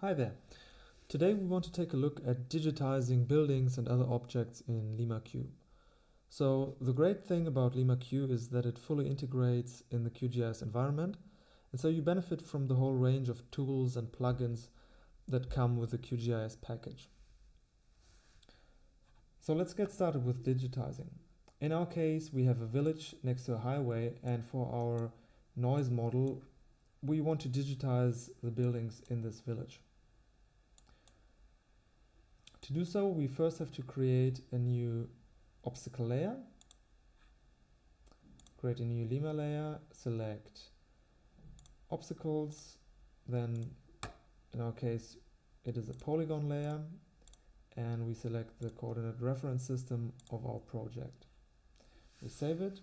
Hi there. Today we want to take a look at digitizing buildings and other objects in LimAQ. So the great thing about LimAQ is that it fully integrates in the QGIS environment, and so you benefit from the whole range of tools and plugins that come with the QGIS package. So let's get started with digitizing. In our case, we have a village next to a highway, and for our noise model, we want to digitize the buildings in this village. To do so, we first have to create a new obstacle layer, create a new Lima layer, select obstacles, then in our case it is a polygon layer, and we select the coordinate reference system of our project. We save it.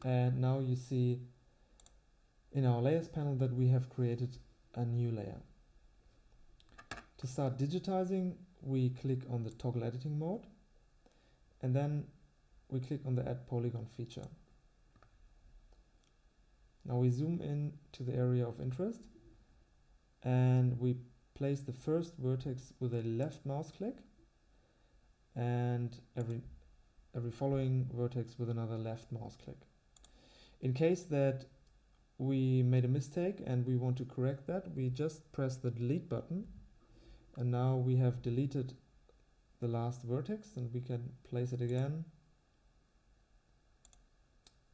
And now you see in our layers panel that we have created a new layer. To start digitizing, we click on the toggle editing mode, and then we click on the add polygon feature. Now we zoom in to the area of interest, and we place the first vertex with a left mouse click, and every following vertex with another left mouse click. In case that we made a mistake and we want to correct that, we just press the delete button, and now we have deleted the last vertex, and we can place it again.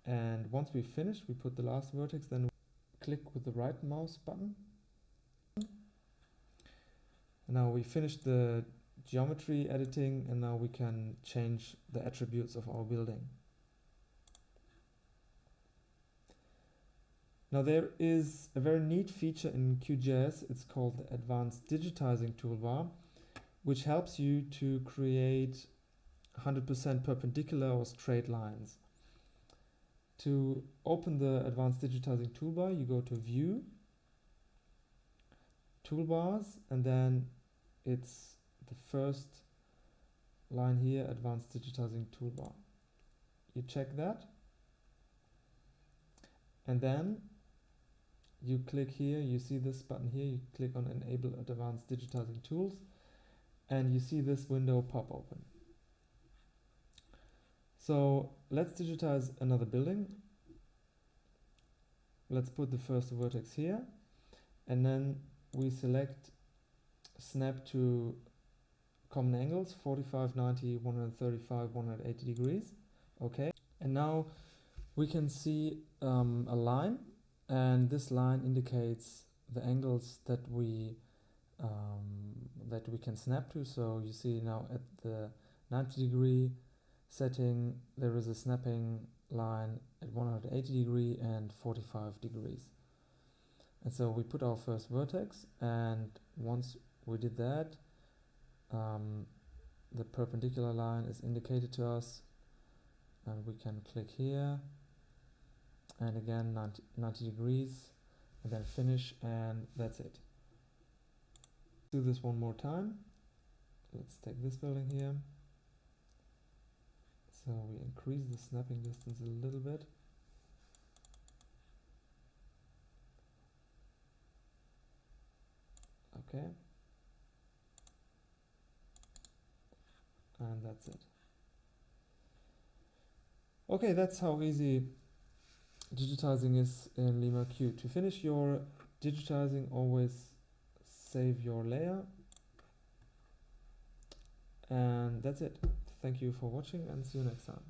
And once we finish, we put the last vertex, then we click with the right mouse button. And now we finished the geometry editing, and now we can change the attributes of our building. Now there is a very neat feature in QGIS, it's called the Advanced Digitizing toolbar, which helps you to create 100% perpendicular or straight lines. To open the Advanced Digitizing toolbar, you go to View, Toolbars, and then it's the first line here, Advanced Digitizing toolbar. You check that, and then you click here, you see this button here, you click on Enable Advanced Digitizing Tools, and you see this window pop open. So let's digitize another building. Let's put the first vertex here, and then we select snap to common angles, 45, 90, 135, 180 degrees. Okay, and now we can see a line, and this line indicates the angles that we can snap to. So you see now at the 90 degree setting there is a snapping line at 180 degree and 45 degrees. And so we put our first vertex, and once we did that, the perpendicular line is indicated to us, and we can click here, and again 90 degrees, and then finish, and that's it. Do this one more time. Let's take this building here. So we increase the snapping distance a little bit. Okay. And that's it. Okay, that's how easy digitizing is in LimAQ. To finish your digitizing, always save your layer, and that's it. Thank you for watching, and see you next time.